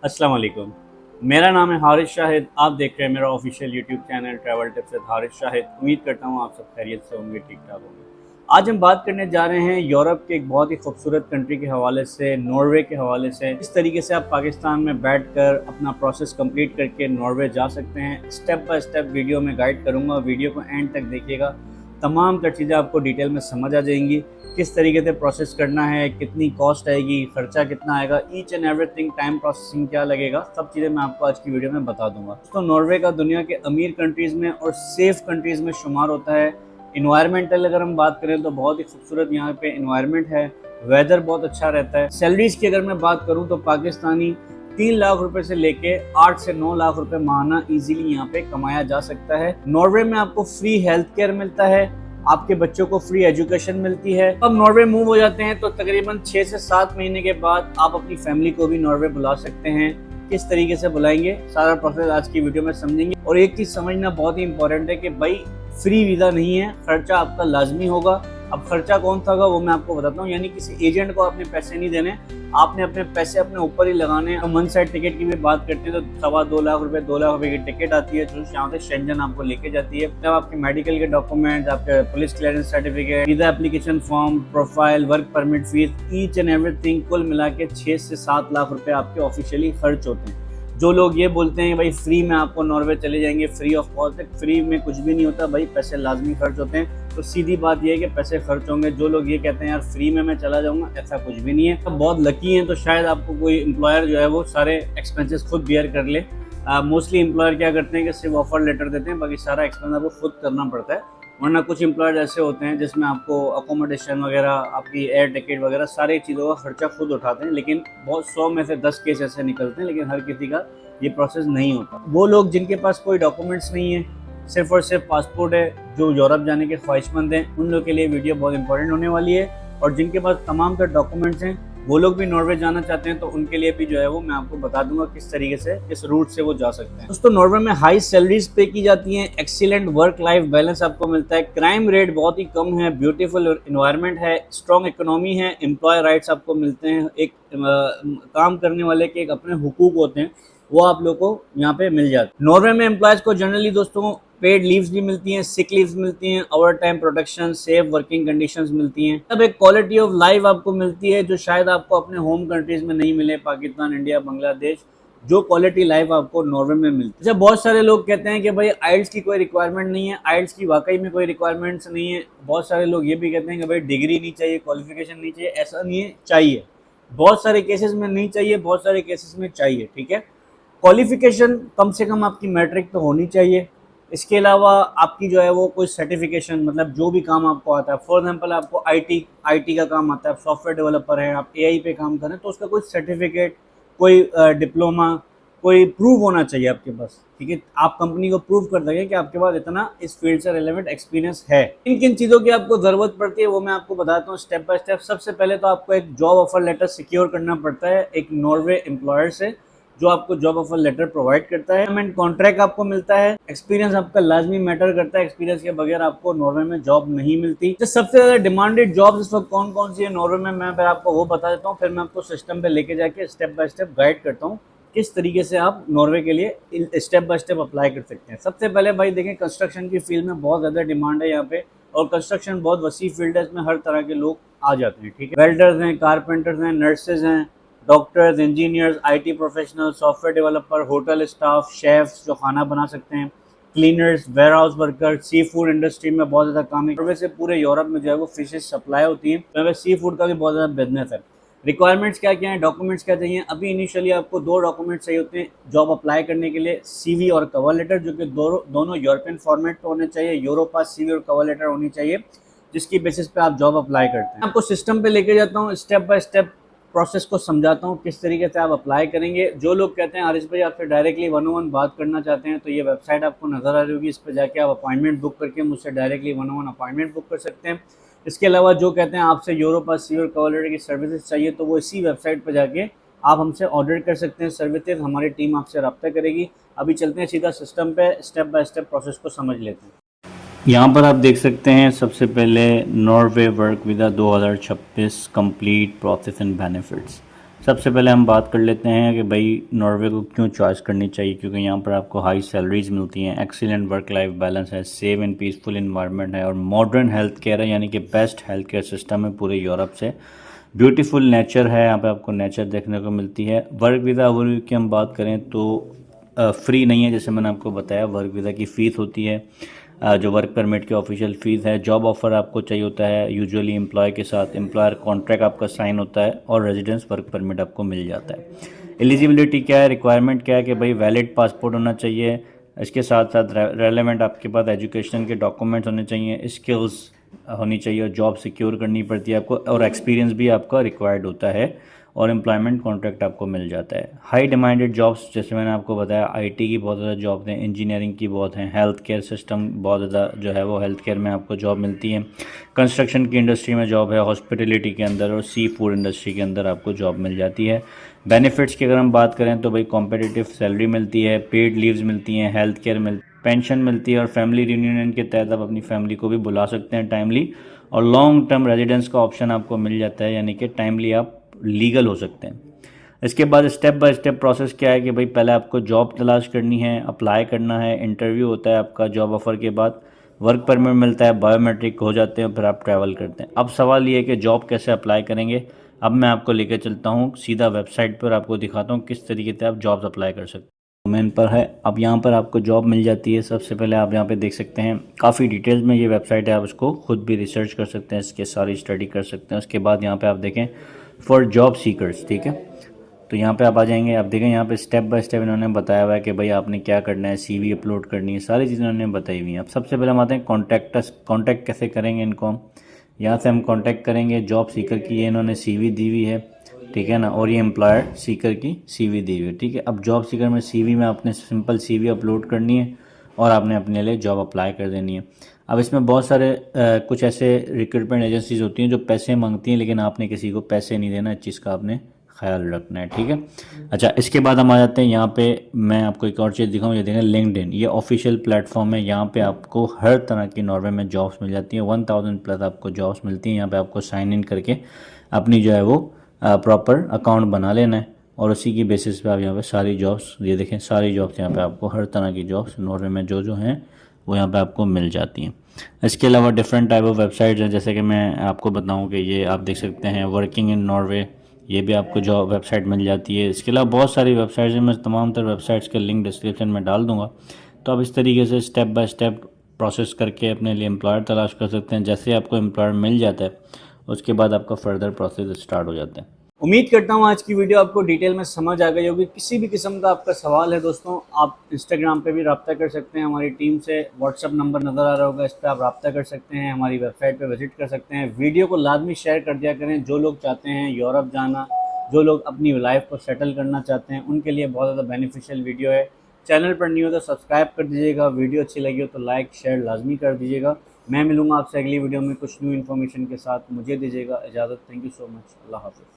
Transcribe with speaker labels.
Speaker 1: अस्सलाम वालेकुम। मेरा नाम है हारिस शाहिद। आप देख रहे हैं मेरा official YouTube channel travel tips with Haris Shahid. उम्मीद करता हूँ आप सब खैरियत से होंगे, ठीक ठाक होंगे। आज हम बात करने जा रहे हैं यूरोप के एक बहुत ही खूबसूरत कंट्री के हवाले से, नॉर्वे के हवाले से। इस तरीके से आप पाकिस्तान में बैठकर अपना प्रोसेस कंप्लीट करके नॉर्वे जा सकते हैं। स्टेप बाय स्टेप वीडियो में गाइड करूँगा, वीडियो को एंड तक देखिएगा। तमाम तर चीज़ें आपको डिटेल में समझ आ जाएंगी। किस तरीके से प्रोसेस करना है, कितनी कॉस्ट आएगी, खर्चा कितना आएगा, each and everything, time processing क्या लगेगा, सब चीज़ें मैं आपको आज की वीडियो में बता दूंगा। तो नॉर्वे का दुनिया के अमीर कंट्रीज़ में और सेफ कंट्रीज़ में शुमार होता है। इन्वायरमेंटल अगर हम बात करें तो बहुत ही खूबसूरत यहाँ पे इन्वायरमेंट है। वेदर बहुत अच्छा रहता है। सैलरीज की अगर मैं बात करूँ तो पाकिस्तानी 3 लाख रुपए से लेके 8 से 9 लाख रुपए माहाना इजीली यहाँ पे कमाया जा सकता है। नॉर्वे में आपको फ्री हेल्थ केयर मिलता है, आपके बच्चों को फ्री एजुकेशन मिलती है। अब नॉर्वे मूव हो जाते हैं तो तकरीबन 6 से 7 महीने के बाद आप अपनी फैमिली को भी नॉर्वे बुला सकते हैं। किस तरीके से बुलाएंगे, सारा प्रोसेस आज की वीडियो में समझेंगे। और एक चीज समझना बहुत ही इंपॉर्टेंट है कि भाई फ्री वीजा नहीं है, खर्चा आपका लाजमी होगा। अब खर्चा कौन सा होगा वो मैं आपको बताता हूँ। यानी किसी एजेंट को आपने पैसे नहीं देने, आपने अपने पैसे अपने ऊपर ही लगाने हैं। वन साइड टिकट की भी बात करते हैं तो 2.25 लाख रुपए 2 लाख रुपए की टिकट आती है जो यहाँ से शेंजन आपको लेके जाती है। जब आपके मेडिकल के डॉक्यूमेंट, आपके police clearance certificate, visa application form, profile, work permit fees, each and everything कुल मिला के 6 से 7 लाख रुपए आपके ऑफिशियली खर्च होते हैं। जो लोग ये बोलते हैं भाई फ्री में आपको नॉर्वे चले जाएंगे, फ्री ऑफ कॉस्ट, फ्री में कुछ भी नहीं होता भाई, पैसे लाजमी खर्च होते हैं। तो सीधी बात ये है कि पैसे खर्च होंगे। जो लोग ये कहते हैं यार फ्री में मैं चला जाऊंगा, ऐसा कुछ भी नहीं है। अब बहुत लकी हैं तो शायद आपको कोई एम्प्लॉयर जो है वो सारे एक्सपेंसेस खुद बियर कर ले। मोस्टली एम्प्लॉयर क्या करते हैं कि सिर्फ ऑफर लेटर देते हैं, बाकी सारा एक्सपेंस आपको खुद करना पड़ता है। वरना कुछ एम्प्लॉयर्स ऐसे होते हैं जिसमें आपको अकोमोडेशन वगैरह, आपकी एयर टिकट वगैरह सारी चीज़ों का खर्चा खुद उठाते हैं। लेकिन बहुत 100 में से 10 केस ऐसे निकलते हैं, लेकिन हर किसी का ये प्रोसेस नहीं होता। वो लोग जिनके पास कोई डॉक्यूमेंट्स नहीं है, सिर्फ और सिर्फ पासपोर्ट है, जो यूरोप जाने के ख्वाहिशमंद हैं, उन लोग के लिए वीडियो बहुत इंपॉर्टेंट होने वाली है। और जिनके पास तमाम तर डॉक्यूमेंट्स हैं, वो लोग भी नॉर्वे जाना चाहते हैं, तो उनके लिए भी जो है वो मैं आपको बता दूंगा किस तरीके से, किस रूट से वो जा सकते हैं। दोस्तों नॉर्वे में हाई सैलरीज पे की जाती हैं, एक्सीलेंट वर्क लाइफ बैलेंस आपको मिलता है, क्राइम रेट बहुत ही कम है, ब्यूटीफुल इन्वायरमेंट है, स्ट्रॉन्ग इकोनॉमी है, एम्प्लॉय राइट्स आपको मिलते हैं। एक काम करने वाले के एक अपने हुकूक होते हैं, वो आप लोग को यहाँ पे मिल जाते हैं। नॉर्वे में एम्प्लॉयज को जनरली दोस्तों पेड लीव्स भी मिलती हैं, सिक लीव्स मिलती हैं, over time protection, safe working conditions मिलती हैं। तब एक क्वालिटी ऑफ लाइफ आपको मिलती है जो शायद आपको अपने होम कंट्रीज में नहीं मिले, पाकिस्तान, इंडिया, बांग्लादेश। जो क्वालिटी लाइफ आपको नॉर्वे में मिलती है। जब बहुत सारे लोग कहते हैं कि भाई आइल्स की कोई रिक्वायरमेंट नहीं है, आइल्स की वाकई में कोई रिक्वायरमेंट्स नहीं है। बहुत सारे लोग ये भी कहते हैं कि भाई डिग्री नहीं चाहिए, क्वालिफिकेशन नहीं चाहिए। ऐसा नहीं है, चाहिए। बहुत सारे केसेस में नहीं चाहिए, बहुत सारे केसेस में चाहिए, ठीक है। क्वालिफिकेशन कम से कम आपकी मैट्रिक तो होनी चाहिए। इसके अलावा आपकी जो है वो कोई सर्टिफिकेशन, मतलब जो भी काम आपको आता है, फॉर एग्जांपल आपको आईटी का काम आता है, आप सॉफ्टवेयर डेवलपर हैं, आप एआई पे काम कर रहे हैं, तो उसका कोई सर्टिफिकेट, कोई डिप्लोमा, कोई प्रूव होना चाहिए आपके पास, ठीक है। आप कंपनी को प्रूव कर देंगे कि आपके पास इतना इस फील्ड से रिलेवेंट एक्सपीरियंस है। किन किन चीज़ों की आपको ज़रूरत पड़ती है वो मैं आपको बताता हूँ स्टेप बाय स्टेप। सबसे पहले तो आपको एक जॉब ऑफर लेटर सिक्योर करना पड़ता है एक नॉर्वे एम्प्लॉयर से, जो आपको जॉब ऑफर लेटर प्रोवाइड करता है। पेमेंट कॉन्ट्रैक्ट आपको मिलता है। एक्सपीरियंस आपका लाजमी मैटर करता है, एक्सपीरियंस के बगैर आपको नॉर्वे में जॉब नहीं मिलती। तो सबसे ज्यादा डिमांडेड जॉब इस वक्त कौन कौन सी है नॉर्वे में, मैं आपको वो बता देता हूँ, फिर मैं आपको सिस्टम पे लेके जाके स्टेप बाय स्टेप गाइड करता हूँ किस तरीके से आप नॉर्वे के लिए स्टेप बाय स्टेप अप्लाई कर सकते हैं। सबसे पहले भाई देखें, कंस्ट्रक्शन की फील्ड में बहुत ज़्यादा डिमांड है यहाँ पे, और कंस्ट्रक्शन बहुत वसी फील्ड है, इसमें हर तरह के लोग आ जाते हैं, ठीक है। वेल्डर्स हैं, कारपेंटर्स हैं, नर्सेज हैं, doctors, engineers, IT professional, software developer, hotel staff, chefs जो खाना बना सकते हैं, cleaners, warehouse worker, seafood industry में बहुत ज़्यादा काम है। नॉर्वे से पूरे यूरोप में जो है वो फिशेस सप्लाई होती हैं, तो सी फूड का भी बहुत ज़्यादा बिजनेस है। रिक्वायरमेंट्स क्या क्या हैं, डॉक्यूमेंट्स क्या चाहिए। अभी इनिशियली आपको 2 डॉक्यूमेंट्स चाहिए होते हैं जॉब अप्लाई करने के लिए, सीवी और कवर लेटर, जो कि दोनों यूरोपियन फॉर्मेट पे होने चाहिए। यूरोपास सीवी और कवर लेटर होनी चाहिए, जिसकी बेसिस पे आप जॉब अप्लाई करते हैं। आपको सिस्टम पे लेके जाता हूँ, स्टेप बाय स्टेप प्रोसेस को समझाता हूँ किस तरीके से आप अप्लाई करेंगे। जो लोग कहते हैं आरिस भाई आपसे डायरेक्टली 1-on-1 बात करना चाहते हैं, तो ये वेबसाइट आपको नज़र आ रही होगी, इस पर जाके आप अपॉइंटमेंट बुक करके मुझसे डायरेक्टली 1-on-1 अपॉइंटमेंट बुक कर सकते हैं। इसके अलावा जो कहते हैं आपसे यूरोपास सी और कवर लेटर की सर्विसेज चाहिए, तो वो इसी वेबसाइट पर जाके आप हमसे ऑर्डर कर सकते हैं सर्विसेज, हमारी टीम आपसे रब्ता करेगी। अभी चलते हैं सीधा सिस्टम पे, स्टेप बाय स्टेप प्रोसेस को समझ लेते हैं। यहाँ पर आप देख सकते हैं सबसे पहले Norway work visa 2026 complete process and benefits. सबसे पहले हम बात कर लेते हैं कि भाई नॉर्वे को क्यों चॉइस करनी चाहिए, क्योंकि यहाँ पर आपको हाई सैलरीज मिलती हैं, एक्सीलेंट वर्क लाइफ बैलेंस है, सेफ एंड पीसफुल इन्वायरमेंट है और मॉडर्न हेल्थ केयर है, यानी कि बेस्ट हेल्थ केयर सिस्टम है पूरे यूरोप से। ब्यूटीफुल नेचर है, यहाँ पे आपको नेचर देखने को मिलती है। वर्क वीज़ा ओवरव्यू की हम बात करें तो फ्री नहीं है, जैसे मैंने आपको बताया। वर्क वीज़ा की फ़ीस होती है, जो वर्क परमिट की ऑफिशियल फ़ीस है। जॉब ऑफर आपको चाहिए होता है यूजुअली एम्प्लॉय के साथ, एम्प्लॉयर कॉन्ट्रैक्ट आपका साइन होता है और रेजिडेंस वर्क परमिट आपको मिल जाता है। एलिजिबिलिटी क्या है, रिक्वायरमेंट क्या है कि भाई वैलिड पासपोर्ट होना चाहिए, इसके साथ साथ रेलेवेंट आपके पास एजुकेशन के डॉक्यूमेंट्स होने चाहिए, स्किल्स होनी चाहिए और जॉब सिक्योर करनी पड़ती है आपको, और एक्सपीरियंस भी आपका रिक्वायर्ड होता है और एम्प्लॉयमेंट कॉन्ट्रैक्ट आपको मिल जाता है। हाई डिमांडेड जॉब्स, जैसे मैंने आपको बताया, आईटी की बहुत ज़्यादा जॉब्स हैं, इंजीनियरिंग की बहुत हैं, हेल्थ केयर सिस्टम बहुत ज़्यादा जो है वो हेल्थ केयर में आपको जॉब मिलती है, कंस्ट्रक्शन की इंडस्ट्री में जॉब है, हॉस्पिटलिटी के अंदर और सी फूड इंडस्ट्री के अंदर आपको जॉब मिल जाती है। बेनिफिट्स की अगर हम बात करें तो भाई कॉम्पिटिटिव सैलरी मिलती है, पेड लीव्स मिलती हैं, हेल्थ केयर पेंशन मिलती है और फैमिली रियूनियन के तहत आप अपनी फैमिली को भी बुला सकते हैं टाइमली, और लॉन्ग टर्म रेजिडेंस का ऑप्शन आपको मिल जाता है, यानी कि टाइमली आप लीगल हो सकते हैं। इसके बाद स्टेप बाय स्टेप प्रोसेस क्या है कि भाई पहले आपको जॉब तलाश करनी है, अप्लाई करना है, इंटरव्यू होता है आपका, जॉब ऑफर के बाद वर्क परमिट मिलता है, बायोमेट्रिक हो जाते हैं, फिर आप ट्रैवल करते हैं। अब सवाल ये है कि जॉब कैसे अप्लाई करेंगे। अब मैं आपको लेकर चलता हूँ सीधा वेबसाइट पर, आपको दिखाता हूँ किस तरीके से आप जॉब्स अप्लाई कर सकते हैं। डोमेन पर है, अब यहाँ पर आपको जॉब मिल जाती है। सबसे पहले आप यहाँ पे देख सकते हैं काफ़ी डिटेल्स में ये वेबसाइट है, आप उसको खुद भी रिसर्च कर सकते हैं, इसके सारी स्टडी कर सकते हैं। उसके बाद यहाँ पे आप देखें फॉर जॉब सीकर्स, ठीक है, तो यहाँ पे आप आ जाएंगे। आप देखें यहाँ पे स्टेप बाय स्टेप इन्होंने बताया हुआ है कि भाई आपने क्या करना है, सीवी अपलोड करनी है, सारी चीज़ें इन्होंने बताई हुई हैं। अब सबसे पहले हम आते हैं कॉन्टैक्ट कैसे करेंगे इनको हम। यहाँ से हम कॉन्टैक्ट करेंगे जॉब सीकर की, ये इन्होंने सीवी दी हुई है, ठीक है ना, और ये एम्प्लॉयर सीकर की सीवी दी हुई है, ठीक है। अब जॉब सीकर में सीवी में आपने सिंपल सीवी अपलोड करनी है और आपने अपने लिए जॉब अप्लाई कर देनी है। अब इसमें बहुत सारे कुछ ऐसे रिक्रूटमेंट एजेंसीज होती हैं जो पैसे मांगती हैं, लेकिन आपने किसी को पैसे नहीं देना, इस चीज़ का आपने ख्याल रखना है, ठीक है। अच्छा, इसके बाद हम आ जाते हैं यहाँ पे, मैं आपको एक और चीज़ दिखाऊँ, ये देखें लिंक्डइन, ये ऑफिशियल प्लेटफॉर्म है। यहाँ पे आपको हर तरह की नॉर्वे में जॉब्स मिल जाती हैं, 1000 प्लस आपको जॉब्स मिलती हैं। यहाँ पे आपको साइन इन करके अपनी जो है वो प्रॉपर अकाउंट बना लेना है और उसी की बेसिस पे आप यहाँ पे सारी जॉब्स, ये देखें सारी जॉब्स यहाँ पे आपको हर तरह की जॉब्स नॉर्वे में जो जो हैं वो यहाँ पे आपको मिल जाती हैं। इसके अलावा डिफरेंट टाइप ऑफ वेबसाइट्स हैं, जैसे कि मैं आपको बताऊँ कि ये आप देख सकते हैं वर्किंग इन नॉर्वे, ये भी आपको जॉब वेबसाइट मिल जाती है। इसके अलावा बहुत सारी वेबसाइट्स हैं, मैं तमाम तर वेबसाइट्स के लिंक डिस्क्रिप्शन में डाल दूँगा। तो आप इस तरीके से स्टेप बाय स्टेप प्रोसेस करके अपने लिए एम्प्लॉयर तलाश कर सकते हैं। जैसे आपको एम्प्लॉयर मिल जाता है उसके बाद आपका फर्दर प्रोसेस स्टार्ट हो जाता है। उम्मीद करता हूँ आज की वीडियो आपको डिटेल में समझ आ गई होगी। किसी भी किस्म का आपका सवाल है दोस्तों, आप इंस्टाग्राम पे भी रब्ता कर सकते हैं हमारी टीम से, व्हाट्सअप नंबर नज़र आ रहा होगा, इस पर आप रब्ता कर सकते हैं, हमारी वेबसाइट पे विजिट कर सकते हैं। वीडियो को लाजमी शेयर कर दिया करें, जो लोग चाहते हैं यूरोप जाना, जो लोग अपनी लाइफ को सेटल करना चाहते हैं, उनके लिए बहुत ज़्यादा बेनिफिशियल वीडियो है। चैनल पर न्यू हो तो सब्सक्राइब कर दीजिएगा, वीडियो अच्छी लगी हो तो लाइक शेयर लाजमी कर दीजिएगा। मैं मिलूँगा आपसे अगली वीडियो में कुछ न्यू इन्फॉर्मेशन के साथ। मुझे दीजिएगा इजाज़त। Thank you so much. अल्लाह हाफ़िज़।